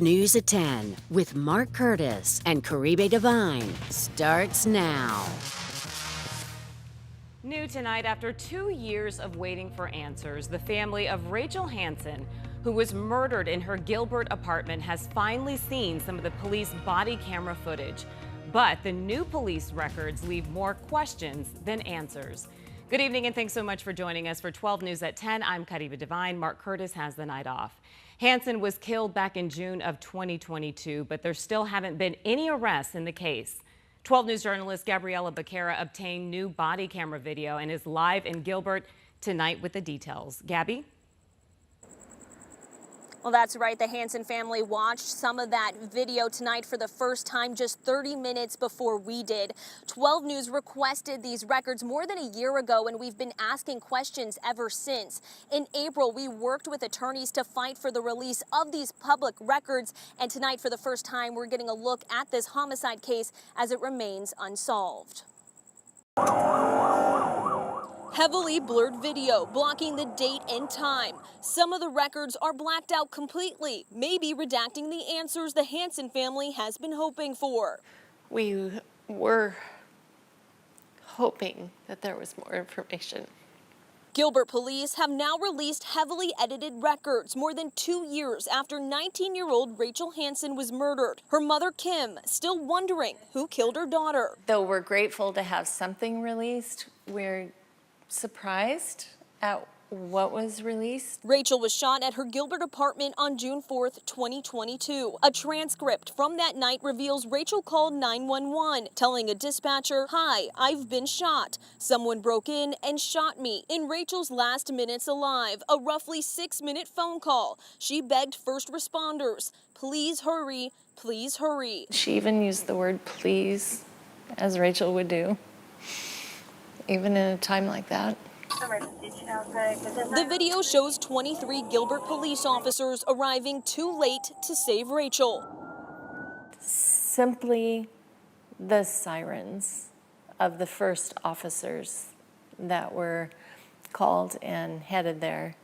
News at 10 with Mark Curtis and Caribe Divine starts now. New tonight, after 2 years of waiting for answers, the family of Rachel Hansen, who was murdered in her Gilbert apartment, has finally seen some of the police body camera footage. But the new police records leave more questions than answers. Good evening and thanks so much for joining us for 12 News at 10. I'm Caribe Divine. Mark Curtis has the night off. Hansen was killed back in June of 2022, but there still haven't been any arrests in the case. 12 News journalist Gabriella Becerra obtained new body camera video and is live in Gilbert tonight with the details. Gabby? Well, that's right. The Hansen family watched some of that video tonight for the first time just 30 minutes before we did. 12 News requested these records more than a year ago, and we've been asking questions ever since. In April, we worked with attorneys to fight for the release of these public records, and tonight, for the first time, we're getting a look at this homicide case as it remains unsolved. Heavily blurred video blocking the date and time. Some of the records are blacked out completely, maybe redacting the answers the Hansen family has been hoping for. We were hoping that there was more information. Gilbert police have now released heavily edited records more than 2 years after 19-year-old Rachel Hansen was murdered. Her mother, Kim, still wondering who killed her daughter. Though we're grateful to have something released, we're surprised at what was released. Rachel was shot at her Gilbert apartment on June 4th, 2022. A transcript from that night reveals Rachel called 911, telling a dispatcher, "Hi, I've been shot. Someone broke in and shot me." In Rachel's last minutes alive, a roughly 6-minute phone call, she begged first responders, "Please hurry, please hurry." She even used the word please, as Rachel would do, even in a time like that. The video shows 23 Gilbert police officers arriving too late to save Rachel. Simply the sirens of the first officers that were called and headed there,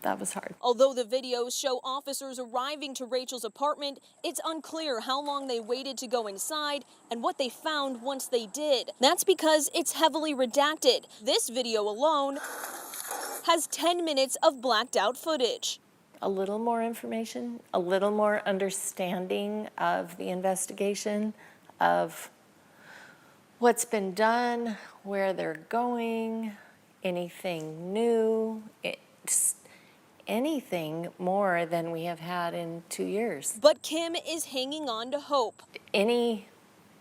that was hard. Although the videos show officers arriving to Rachel's apartment, it's unclear how long they waited to go inside and what they found once they did. That's because it's heavily redacted. This video alone has 10 minutes of blacked out footage. A little more information, a little more understanding of the investigation, of what's been done, where they're going, anything new. Anything more than we have had in 2 years. But Kim is hanging on to hope. Any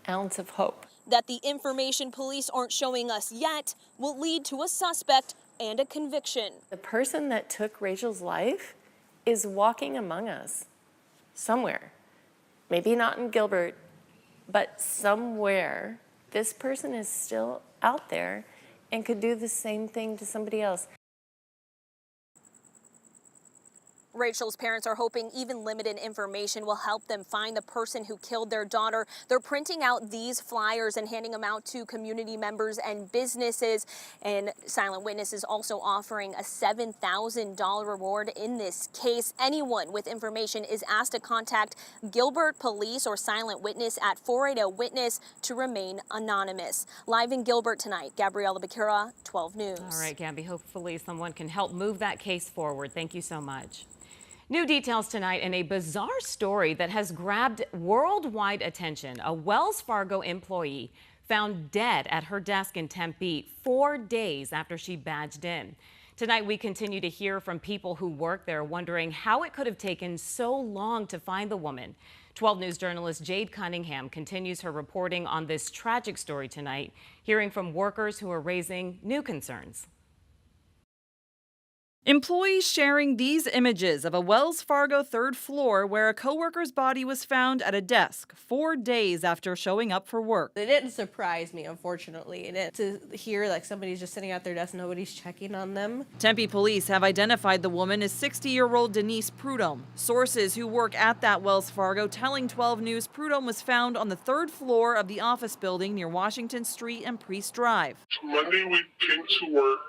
ounce of hope. That the information police aren't showing us yet will lead to a suspect and a conviction. The person that took Rachel's life is walking among us somewhere. Maybe not in Gilbert, but somewhere. This person is still out there and could do the same thing to somebody else. Rachel's parents are hoping even limited information will help them find the person who killed their daughter. They're printing out these flyers and handing them out to community members and businesses. And Silent Witness is also offering a $7,000 reward in this case. Anyone with information is asked to contact Gilbert Police or Silent Witness at 480-WITNESS to remain anonymous. Live in Gilbert tonight, Gabriella Becerra, 12 News. All right, Gabby, hopefully someone can help move that case forward. Thank you so much. New details tonight in a bizarre story that has grabbed worldwide attention. A Wells Fargo employee found dead at her desk in Tempe 4 days after she badged in. Tonight, we continue to hear from people who work there wondering how it could have taken so long to find the woman. 12 News journalist Jade Cunningham continues her reporting on this tragic story tonight, hearing from workers who are raising new concerns. Employees sharing these images of a Wells Fargo third floor where a coworker's body was found at a desk 4 days after showing up for work. It didn't surprise me, unfortunately, to hear like somebody's just sitting at their desk, nobody's checking on them. Tempe police have identified the woman as 60-year-old Denise Prudhomme. Sources who work at that Wells Fargo telling 12 News Prudhomme was found on the third floor of the office building near Washington Street and Priest Drive. Monday we came to work.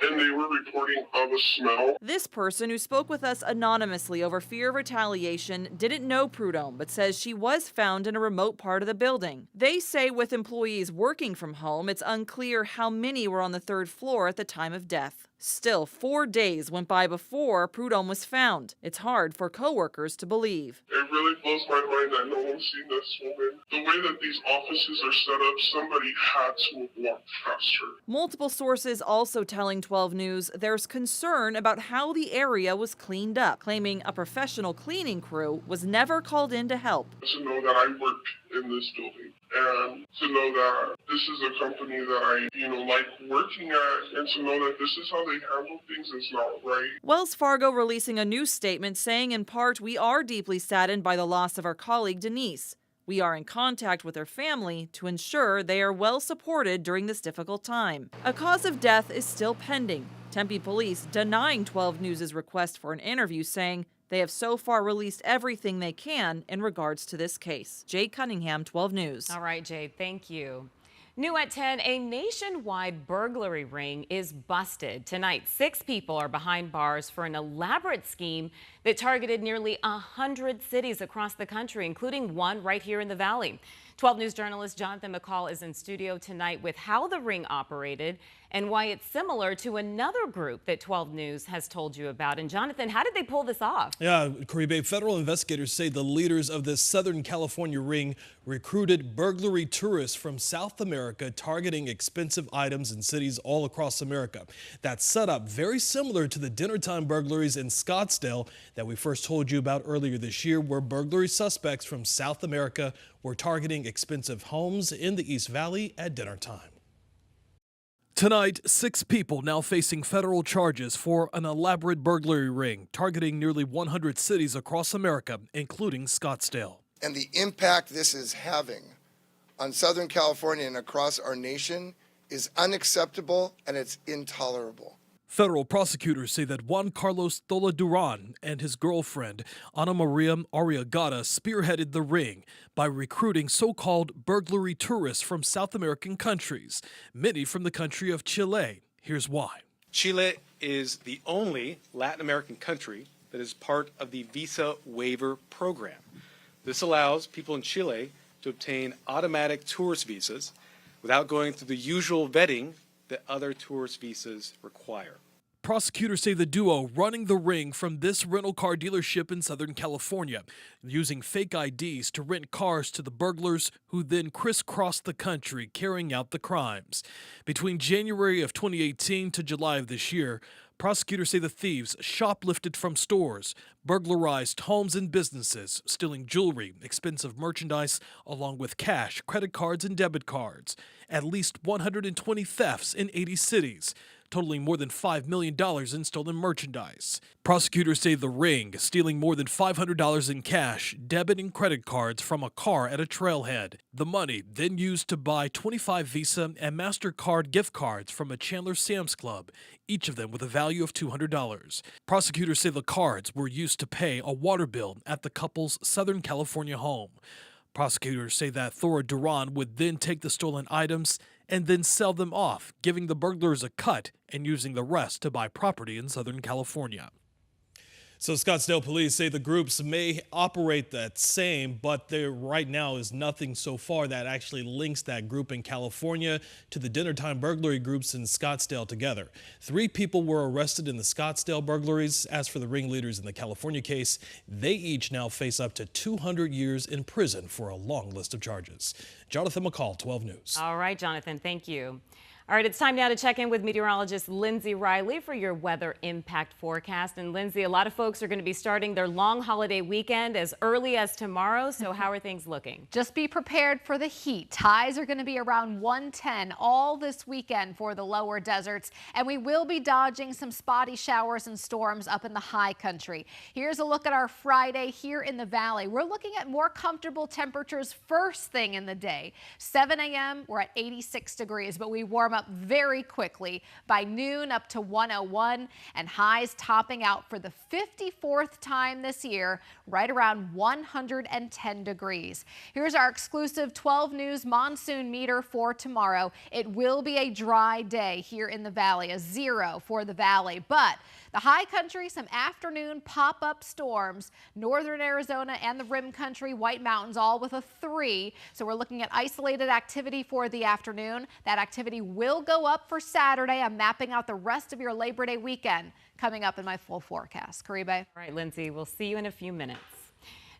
and they were reporting of a smell. This person, who spoke with us anonymously over fear of retaliation, didn't know Prudhomme, but says she was found in a remote part of the building. They say with employees working from home, it's unclear how many were on the third floor at the time of death. Still, 4 days went by before Prudhomme was found. It's hard for coworkers to believe. It really blows my mind that no one's seen this woman. The way that these offices are set up, somebody had to have walked past her. Multiple sources also telling 12 News there's concern about how the area was cleaned up, claiming a professional cleaning crew was never called in to help. To know that I work in this building, and to know that this is a company that I, like working at, and to know that this is how they handle things is not right. Wells Fargo releasing a news statement saying, in part, we are deeply saddened by the loss of our colleague Denise. We are in contact with her family to ensure they are well supported during this difficult time. A cause of death is still pending. Tempe police denying 12 News' request for an interview, saying they have so far released everything they can in regards to this case. Jade Cunningham, 12 News. All right, Jade, thank you. New at 10, a nationwide burglary ring is busted. Tonight, 6 people are behind bars for an elaborate scheme that targeted nearly 100 cities across the country, including one right here in the Valley. 12 News journalist Jonathan McCall is in studio tonight with how the ring operated and why it's similar to another group that 12 News has told you about. And Jonathan, how did they pull this off? Yeah, Caribe, federal investigators say the leaders of this Southern California ring recruited burglary tourists from South America, targeting expensive items in cities all across America. That's set up very similar to the dinnertime burglaries in Scottsdale that we first told you about earlier this year, where burglary suspects from South America were targeting expensive homes in the East Valley at dinner time. Tonight, 6 people now facing federal charges for an elaborate burglary ring targeting nearly 100 cities across America, including Scottsdale. And the impact this is having on Southern California and across our nation is unacceptable, and it's intolerable. Federal prosecutors say that Juan Carlos Tola Duran and his girlfriend, Ana Maria Arriagada, spearheaded the ring by recruiting so-called burglary tourists from South American countries, many from the country of Chile. Here's why. Chile is the only Latin American country that is part of the visa waiver program. This allows people in Chile to obtain automatic tourist visas without going through the usual vetting that other tourist visas require. Prosecutors say the duo running the ring from this rental car dealership in Southern California, using fake IDs to rent cars to the burglars who then crisscrossed the country carrying out the crimes. Between January of 2018 to July of this year, prosecutors say the thieves shoplifted from stores, burglarized homes and businesses, stealing jewelry, expensive merchandise, along with cash, credit cards, and debit cards. At least 120 thefts in 80 cities, totaling more than $5 million in stolen merchandise. Prosecutors say the ring stealing more than $500 in cash, debit, and credit cards from a car at a trailhead. The money then used to buy 25 Visa and MasterCard gift cards from a Chandler Sam's Club, each of them with a value of $200. Prosecutors say the cards were used to pay a water bill at the couple's Southern California home. Prosecutors say that Thora Duran would then take the stolen items and then sell them off, giving the burglars a cut and using the rest to buy property in Southern California. So Scottsdale police say the groups may operate that same, but there right now is nothing so far that actually links that group in California to the dinnertime burglary groups in Scottsdale together. 3 people were arrested in the Scottsdale burglaries. As for the ringleaders in the California case, they each now face up to 200 years in prison for a long list of charges. Jonathan McCall, 12 News. All right, Jonathan, thank you. All right, it's time now to check in with meteorologist Lindsay Riley for your weather impact forecast. And Lindsay, a lot of folks are going to be starting their long holiday weekend as early as tomorrow. So how are things looking? Just be prepared for the heat. Highs are going to be around 110 all this weekend for the lower deserts. And we will be dodging some spotty showers and storms up in the high country. Here's a look at our Friday here in the valley. We're looking at more comfortable temperatures first thing in the day. 7 a.m. we're at 86 degrees, but we warm up very quickly. By noon up to 101, and highs topping out for the 54th time this year, right around 110 degrees. Here's our exclusive 12 News monsoon meter for tomorrow. It will be a dry day here in the valley, a 0 for the valley, but the high country, some afternoon pop-up storms. Northern Arizona and the Rim Country, White Mountains, all with a 3. So we're looking at isolated activity for the afternoon. That activity will go up for Saturday. I'm mapping out the rest of your Labor Day weekend coming up in my full forecast. Caribe. All right, Lindsay, we'll see you in a few minutes.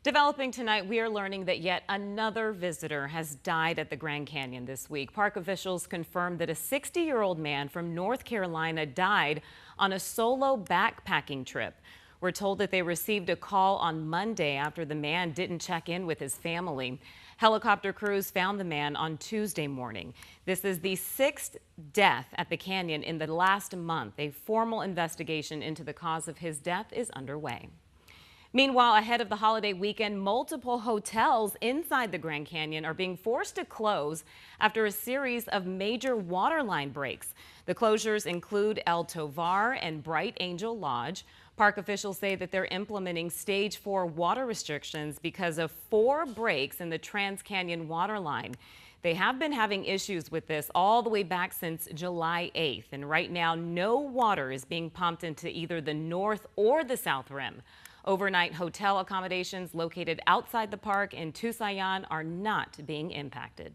Developing tonight, we are learning that yet another visitor has died at the Grand Canyon this week. Park officials confirmed that a 60-year-old man from North Carolina died on a solo backpacking trip. We're told that they received a call on Monday after the man didn't check in with his family. Helicopter crews found the man on Tuesday morning. This is the 6th death at the canyon in the last month. A formal investigation into the cause of his death is underway. Meanwhile, ahead of the holiday weekend, multiple hotels inside the Grand Canyon are being forced to close after a series of major waterline breaks. The closures include El Tovar and Bright Angel Lodge. Park officials say that they're implementing stage 4 water restrictions because of 4 breaks in the Trans-Canyon waterline. They have been having issues with this all the way back since July 8th, and right now no water is being pumped into either the north or the south rim. Overnight hotel accommodations located outside the park in Tusayan are not being impacted.